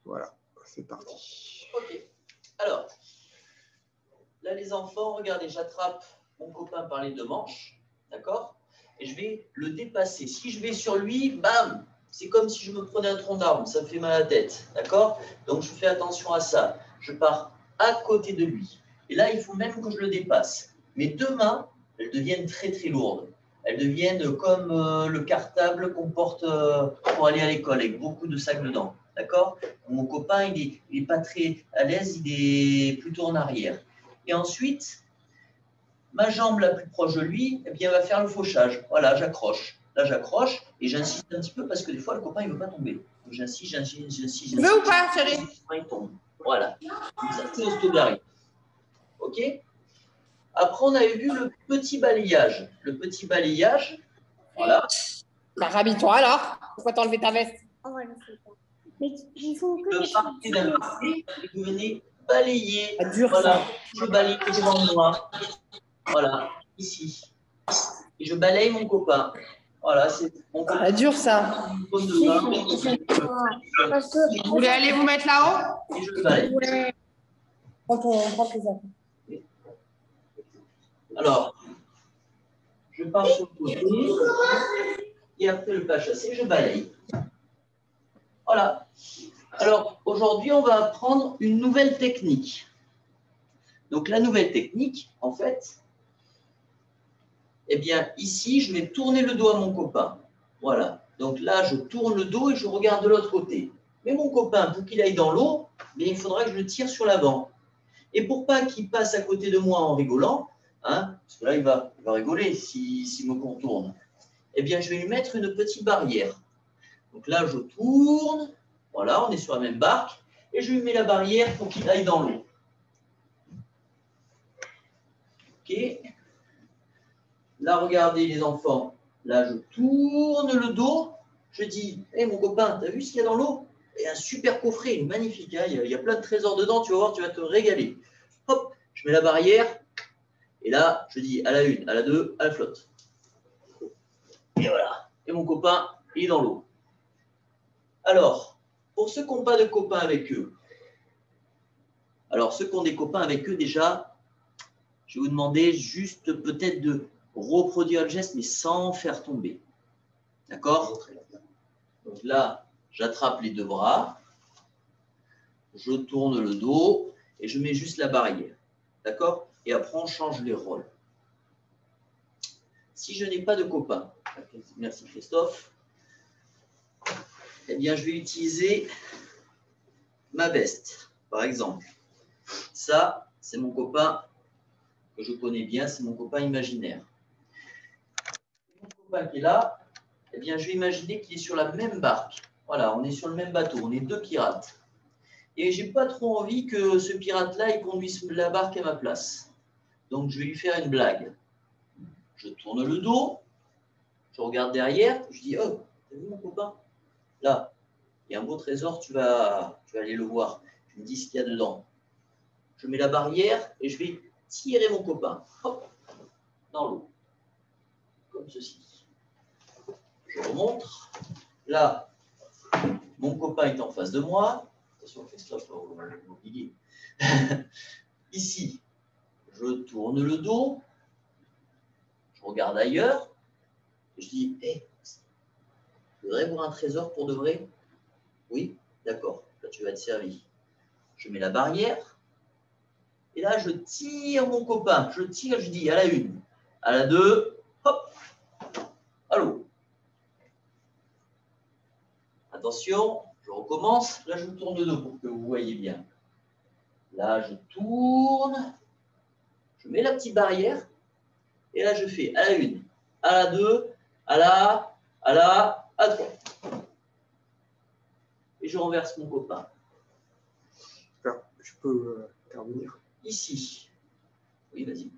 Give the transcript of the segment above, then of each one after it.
Voilà, c'est parti. Ok. Alors, là, les enfants, regardez, j'attrape mon copain par les deux manches, d'accord? Et je vais le dépasser. Si je vais sur lui, bam, c'est comme si je me prenais un tronc d'arbre, ça me fait mal à la tête, d'accord? Donc, je fais attention à ça. Je pars à côté de lui. Et là, il faut même que je le dépasse. Mes deux mains, elles deviennent très, très lourdes. Elles deviennent comme le cartable qu'on porte pour aller à l'école, avec beaucoup de sacs dedans, d'accord? Mon copain, il est pas très à l'aise, il est plutôt en arrière. Et ensuite, ma jambe la plus proche de lui, eh bien, va faire le fauchage. Voilà, j'accroche. Là, j'accroche et j'insiste un petit peu parce que des fois, le copain, il ne veut pas tomber. J'insiste. Tu veux ou pas, chérie? Il tombe. Voilà. Donc ça, c'est l'ostogari. OK? Après, on avait vu le petit balayage. Le petit balayage, voilà. Bah, rhabille-toi alors. Pourquoi t'as enlevé ta veste? Mais il faut que Le parti d'un côté et vous venez balayer. Ah, dur, voilà. ça. Je balaye devant moi. Voilà, ici. Et je balaye mon copain. Voilà, c'est mon copain. Ah, dur, ça. parce que Vous voulez aller vous mettre là-haut? Et je le balaye. ouais. Quand on prend tes affaires. Alors, je pars sur le côté. Et après le pas chassé, je balaye. Voilà. Alors, aujourd'hui, on va apprendre une nouvelle technique. Donc, la nouvelle technique, en fait, eh bien, ici, je vais tourner le dos à mon copain. Voilà. Donc là, je tourne le dos et je regarde de l'autre côté. Mais mon copain, pour qu'il aille dans l'eau, il faudra que je le tire sur l'avant. Et pour pas qu'il passe à côté de moi en rigolant, hein, parce que là, il va rigoler s'il me contourne, eh bien, je vais lui mettre une petite barrière. Donc là, je tourne. Voilà, on est sur la même barque. Et je lui mets la barrière pour qu'il aille dans l'eau. OK. Là, regardez les enfants. Là, je tourne le dos. Je dis, hé mon copain, t'as vu ce qu'il y a dans l'eau? Il y a un super coffret, il est magnifique. Hein, il y a plein de trésors dedans, tu vas voir, tu vas te régaler. Hop, je mets la barrière. Et là, je dis à la une, à la deux, à la flotte. Et voilà. Et mon copain, il est dans l'eau. Alors, pour ceux qui n'ont pas de copains avec eux, alors ceux qui ont des copains avec eux, déjà, je vais vous demander juste peut-être de reproduire le geste, mais sans faire tomber. D'accord? Donc là, j'attrape les deux bras, je tourne le dos et je mets juste la barrière. D'accord? Et après, on change les rôles. Si je n'ai pas de copain, merci Christophe, eh bien, je vais utiliser ma veste, par exemple. Ça, c'est mon copain que je connais bien, c'est mon copain imaginaire. Mon copain qui est là, eh bien, je vais imaginer qu'il est sur la même barque. Voilà, on est sur le même bateau, on est deux pirates. Et je n'ai pas trop envie que ce pirate-là, il conduise la barque à ma place. Donc, je vais lui faire une blague. Je tourne le dos, je regarde derrière, je dis, oh, t'as vu mon copain? Là, il y a un beau trésor, tu vas aller le voir. Tu me dis ce qu'il y a dedans. Je mets la barrière et je vais tirer mon copain, hop, dans l'eau. Comme ceci. Je remonte. Là, mon copain est en face de moi. Attention, Christophe, on va l'oublier. Ici, je tourne le dos. Je regarde ailleurs. Et je dis, hé, tu voudrais voir un trésor pour de vrai? Oui, d'accord. Là, tu vas être servi. Je mets la barrière. Et là, je tire mon copain. Je tire, je dis à la une, à la deux, hop, à l'eau. Attention, je recommence. Là, je tourne le dos pour que vous voyez bien. Là, je tourne. Je mets la petite barrière. Et là, je fais à la une, à la deux, à la trois. Et je renverse mon copain. Je peux intervenir. Ici. Oui, vas-y.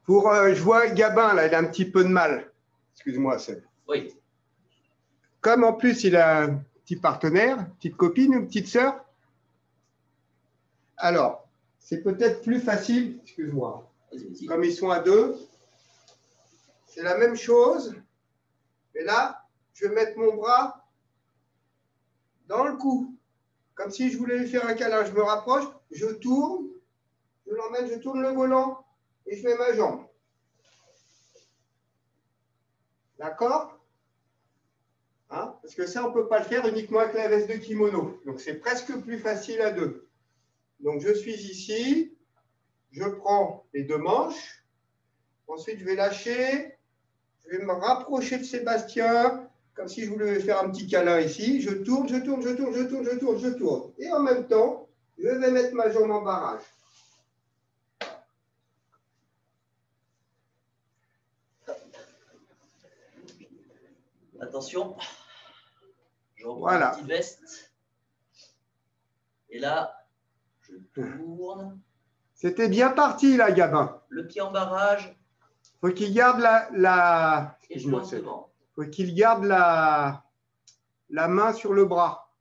Je vois Gabin, là, il a un petit peu de mal. Excuse-moi, Seb. Oui. Comme en plus, il a un petit partenaire, une petite copine, une petite sœur. Alors, c'est peut-être plus facile, excuse-moi. Vas-y. Comme ils sont à deux, c'est la même chose. Mais là, je vais mettre mon bras dans le cou. comme si je voulais lui faire un câlin. Je me rapproche, je tourne, je l'emmène, je tourne le volant et je mets ma jambe. D'accord? Hein? Parce que ça, on ne peut pas le faire uniquement avec la veste de kimono. Donc, c'est presque plus facile à deux. Donc, je suis ici, je prends les deux manches. Ensuite, je vais lâcher, je vais me rapprocher de Sébastien, comme si je voulais faire un petit câlin ici. Je tourne, je tourne, je tourne, je tourne, je tourne, je tourne. Et en même temps, je vais mettre ma jambe en barrage. Attention, je reprends Voilà. la petite veste. Et là, je tourne. C'était bien parti, là, Gabin. Le pied en barrage. Faut qu'il garde la... Et je lance devant. Faut qu'il garde la main sur le bras.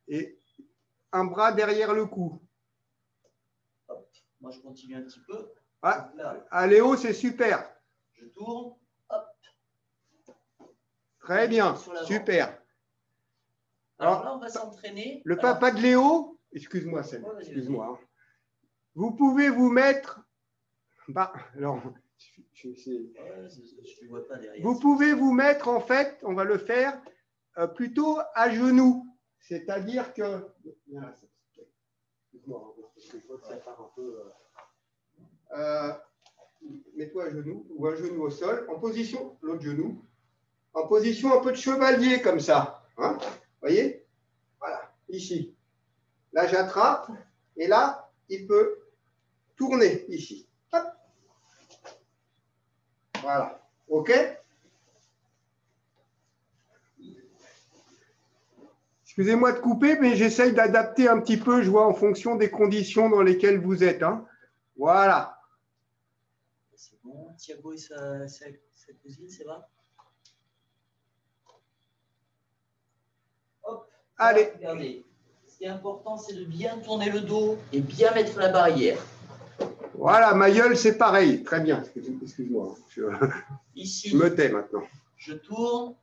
Et un bras derrière le cou. Hop. Moi, je continue un petit peu. Ah, Là, à Léo, c'est super. je tourne. Hop. Très bien, Sur l'avant. super. Alors là, on va s'entraîner. Le papa de Léo, excuse-moi, Ouais, vas-y, excuse-moi. Hein. Vous pouvez vous mettre... Bah, alors, Ouais, je ne vois pas derrière. vous pouvez vous mettre, en fait, on va le faire plutôt à genoux. C'est-à-dire que... Excuse-moi, parce que je vois que ça part un peu... mets-toi à genoux ou un genou au sol, en position, l'autre genou, en position un peu de chevalier comme ça. Hein, voyez? Voilà, ici. Là, j'attrape et là, il peut tourner ici. Hop. Voilà. OK? Excusez-moi de couper, mais j'essaye d'adapter un petit peu, je vois, en fonction des conditions dans lesquelles vous êtes. Hein. Voilà. C'est bon. Thiago et sa cousine, c'est vrai? Hop. Allez. Là, regardez. Ce qui est important, c'est de bien tourner le dos et bien mettre la barrière. Voilà, ma gueule, c'est pareil. Très bien. Excuse-moi. Ici, Je me tais maintenant. je tourne.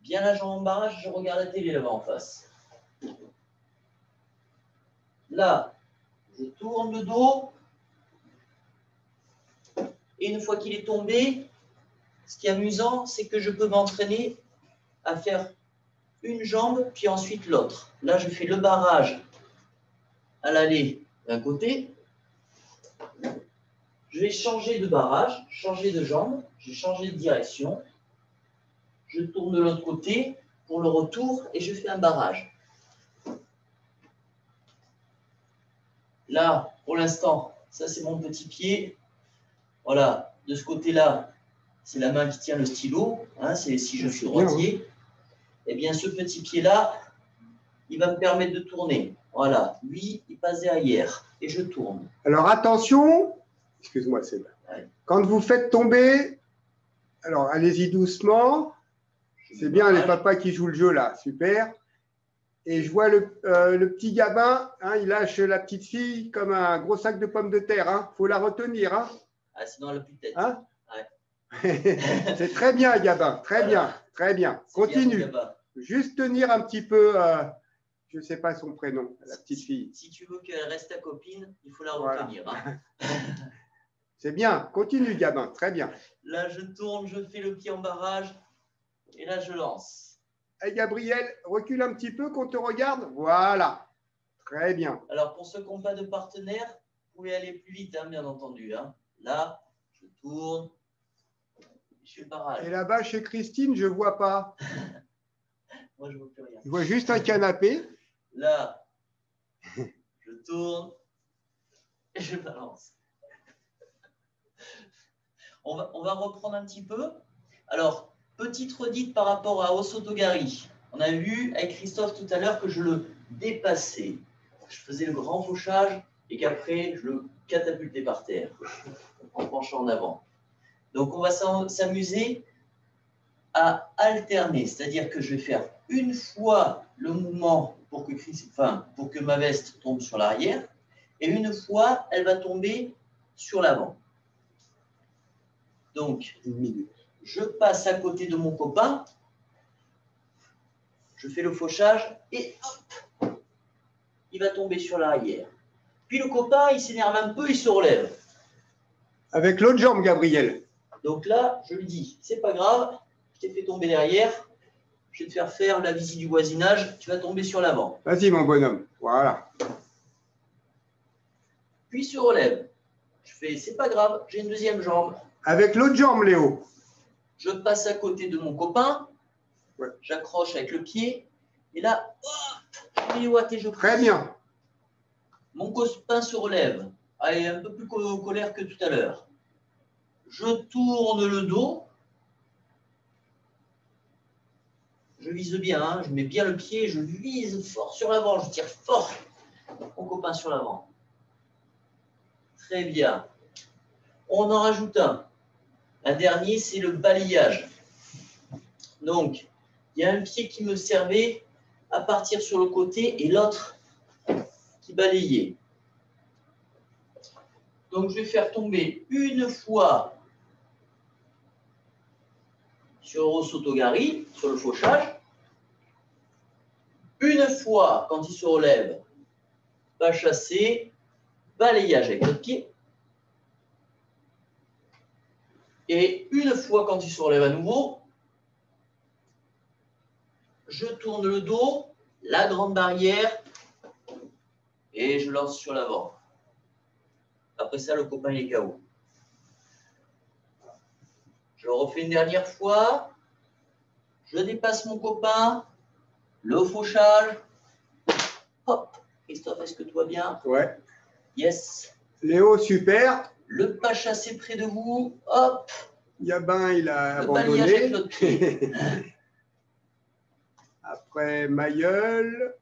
Bien la jambe en barrage, je regarde la télé là-bas en face. Là, je tourne le dos. Et une fois qu'il est tombé, ce qui est amusant, c'est que je peux m'entraîner à faire une jambe, puis ensuite l'autre. Là, je fais le barrage à l'aller d'un côté. Je vais changer de barrage, changer de jambe, j'ai changé de direction. Je tourne de l'autre côté pour le retour et je fais un barrage. Là, pour l'instant, ça c'est mon petit pied. Voilà, de ce côté-là, c'est la main qui tient le stylo. Hein, si je suis droitier, eh bien ce petit pied-là, il va me permettre de tourner. Voilà, lui, il passe derrière et je tourne. Alors attention, excuse-moi, c'est Ouais. quand vous faites tomber, alors allez-y doucement. C'est bien les papas qui jouent le jeu là, super. Et je vois le petit Gabin, hein, il lâche la petite fille comme un gros sac de pommes de terre. Hein. Faut la retenir. Hein. Ah, sinon elle n'a plus de tête. Hein. Ouais. C'est très bien, Gabin, très bien, très bien. Continue. Bien, juste tenir un petit peu, je ne sais pas son prénom, la petite fille. Si tu veux qu'elle reste ta copine, il faut la retenir. Voilà. Hein. C'est bien, continue, Gabin, très bien. Là, je tourne, je fais le pied en barrage et là, je lance. Hey, Gabriel, recule un petit peu qu'on te regarde. Voilà, très bien. Alors, pour ceux qui n'ont pas de partenaire, vous pouvez aller plus vite, hein, bien entendu. Hein. Là, je tourne, je fais le barrage. Et là-bas, chez Christine, je ne vois pas. Moi, je ne vois plus rien. Je vois juste un canapé. Là, je tourne et je balance. On va reprendre un petit peu. Alors, petite redite par rapport à Osotogari. On a vu avec Christophe tout à l'heure que je le dépassais. Je faisais le grand fauchage et qu'après, je le catapultais par terre en penchant en avant. Donc, on va s'amuser à alterner. C'est-à-dire que je vais faire une fois le mouvement pour que ma veste tombe sur l'arrière et une fois, elle va tomber sur l'avant. Donc, je passe à côté de mon copain, je fais le fauchage et hop, il va tomber sur l'arrière. Puis le copain, il s'énerve un peu, il se relève. Avec l'autre jambe, Gabriel. Donc là, je lui dis, c'est pas grave, je t'ai fait tomber derrière, je vais te faire la visite du voisinage, tu vas tomber sur l'avant. Vas-y, mon bonhomme. Voilà. Puis il se relève. Je fais, c'est pas grave, j'ai une deuxième jambe. Avec l'autre jambe, Léo. Je passe à côté de mon copain, Ouais. j'accroche avec le pied, et là, hop, je mets les watts et je Très pousse. bien. Mon copain se relève, allez, un peu plus colère que tout à l'heure. Je tourne le dos. Je vise bien, hein, je mets bien le pied, je vise fort sur l'avant, je tire fort mon copain sur l'avant. Très bien. On en rajoute un. Un dernier, c'est le balayage. Donc, il y a un pied qui me servait à partir sur le côté et l'autre qui balayait. Donc, je vais faire tomber une fois sur Rosotogari, sur le fauchage. Une fois, quand il se relève, pas chasser, balayage avec l'autre pied. Et une fois, quand il se relève à nouveau, je tourne le dos, la grande barrière, et je lance sur l'avant. Après ça, le copain il est KO. Je le refais une dernière fois. Je dépasse mon copain. Le fauchage. Hop. Christophe, est-ce que tout va bien? Ouais. Yes. Léo, super. Le pas chassé près de vous. Hop. Gabin, il a Le balayage avec abandonné. l'autre pied. Après, Mayol.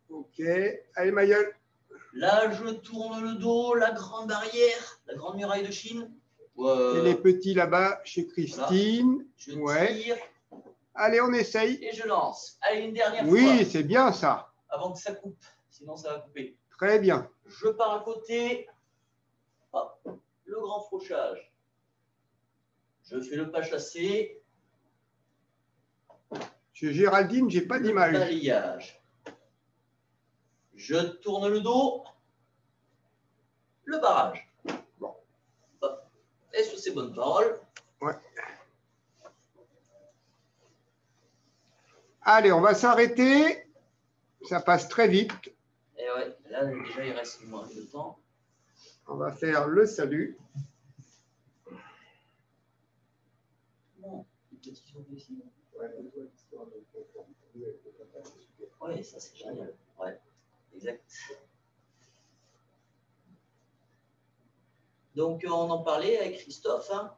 OK. Allez, Mayol. Là, je tourne le dos, la grande barrière, la grande muraille de Chine. Et les petits là-bas, chez Christine. Je Ouais. tire Allez, on essaye. et je lance. Allez, une dernière fois. Oui, c'est bien ça. Avant que ça coupe. Sinon, ça va couper. Très bien. Je pars à côté. Hop, le grand fauchage. Je fais le pas chassé. Chez Géraldine, j'ai pas Le d'image. balayage. Je tourne le dos. Le barrage. Bon. Hop. Et sur ces bonnes paroles. Ouais. Allez, on va s'arrêter. Ça passe très vite. Et ouais, là, déjà, il reste moins de temps. On va faire le salut. Bon, les petits sont ici. Oui, ça c'est génial. Ouais, exact. Donc, on en parlait avec Christophe. Hein.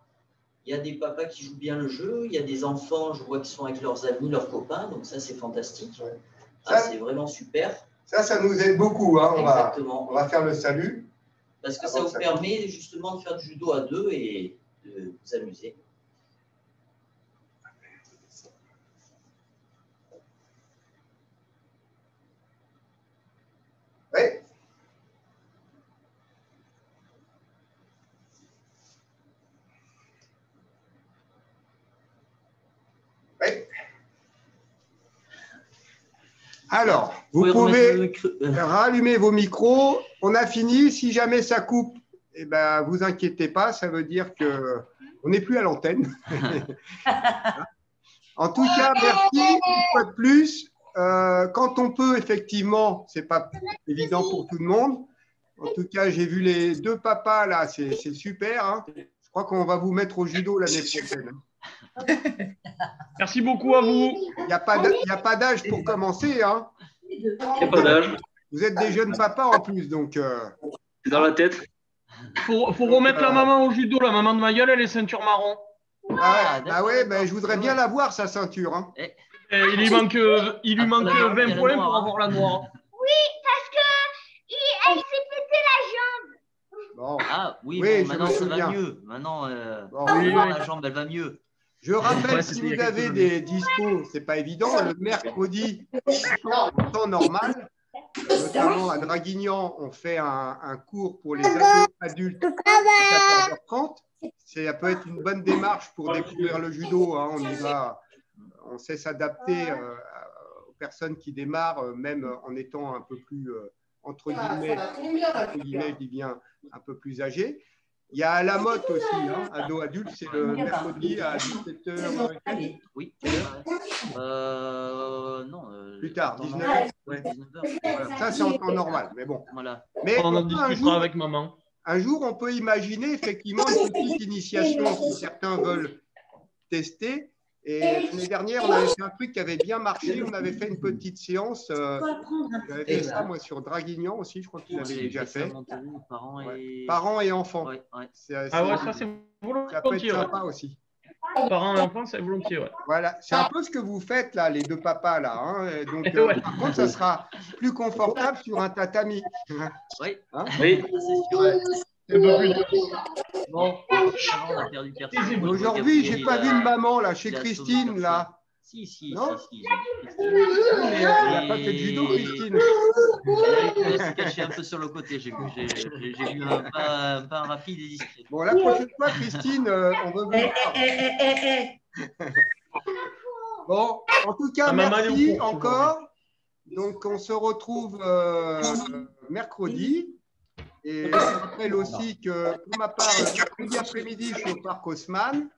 Il y a des papas qui jouent bien le jeu. Il y a des enfants, je vois, qui sont avec leurs amis, leurs copains. Donc, ça, c'est fantastique. Ouais. Ah, c'est vraiment super. Ça nous aide beaucoup. Hein. Exactement. On va faire le salut. Parce que ça vous permet justement de faire du judo à deux et de vous amuser. Oui. Oui. Alors, vous pouvez rallumer vos micros. On a fini. Si jamais ça coupe, eh ben, vous inquiétez pas. Ça veut dire qu'on n'est plus à l'antenne. En tout cas, merci une fois de plus. Quand on peut, effectivement, ce n'est pas évident pour tout le monde. En tout cas, j'ai vu les deux papas là, c'est super. Hein. Je crois qu'on va vous mettre au judo l'année prochaine. Merci beaucoup à vous. Il n'y a pas d'âge pour commencer. Hein. Il n'y a pas d'âge. Vous êtes des jeunes papas en plus, donc. C'est dans la tête. Faut remettre la maman au judo. La maman de Mayol, elle est ceinture marron. Ah ouais, je voudrais bien la voir, sa ceinture. Hein. Il lui manque 20 points pour avoir la noire. Oui, parce qu'elle s'est pété la jambe. Bon. Ah oui, Oui, bon, maintenant ça va mieux. Maintenant, la jambe, elle va mieux. Je rappelle, si vous avez des dispos, ce n'est pas évident, le mercredi, en temps normal, notamment à Draguignan, on fait un cours pour les adultes à 14h30. Ça peut être une bonne démarche pour découvrir le judo. Hein. On sait s'adapter aux personnes qui démarrent, même en étant un peu plus entre guillemets, je dis bien un peu plus âgés. Il y a à la motte aussi, hein, ado-adulte, c'est le mercredi à 17h. Oui. Non. Plus tard, 19h. Ouais. 19h. Voilà. Ça, c'est en temps normal, mais bon. Voilà. Mais On en discutera avec maman. un jour, on peut imaginer effectivement une petite initiation si certains veulent tester. Et l'année dernière, on avait fait un truc qui avait bien marché. On avait fait une petite séance. J'avais fait ça, moi, sur Draguignan aussi. Je crois qu'il avait déjà fait. Parents et enfants. Ouais. Ah ouais, ça c'est Ça peut être volontiers. sympa aussi. Parents et enfants, c'est volontiers. Ouais. Voilà, c'est un peu ce que vous faites là, les deux papas là. Hein. Donc, Ouais. par contre, ça sera plus confortable sur un tatami. Oui. Hein? Oui. Ça, c'est sûr. Ouais. C'est un peu plus dur. Bon, on a perdu personne. Aujourd'hui, j'ai pas vu de maman là, chez Christine là. Si. Non si. Mais elle n'a pas fait de judo, Christine. Elle s'est cachée un peu sur le côté. J'ai vu un pas rapide et discret. Bon, la prochaine fois, Christine, on veut vous voir. Bon, en tout cas, merci encore. Donc, on se retrouve mercredi. Et je rappelle aussi que, pour ma part, mercredi après-midi, je suis au parc Haussmann.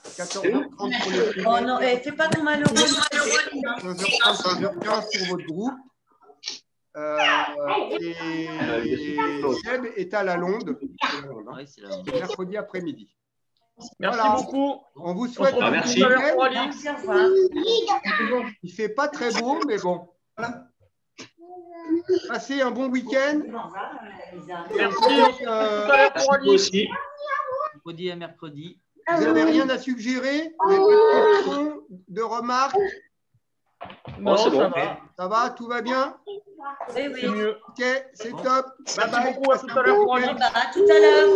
14h30 pour les filles. Oh non, fais pas ton malheureux. 15h30, 15h15 pour votre groupe. Et Seb est à la Londe. Mercredi après-midi. Merci Voilà. beaucoup. On vous souhaite un bon merci. week-end. Il ne fait pas très beau, mais bon. Passez un bon week-end. Merci. Aussi. Mercredi à mercredi. Vous n'avez rien à suggérer? Vous n'avez pas de questions, de remarques? Non, ça va. Ça va? Tout va bien? Oui, C'est mieux. Ok, c'est top. Bye Merci bye. beaucoup. À tout à l'heure. À tout à l'heure.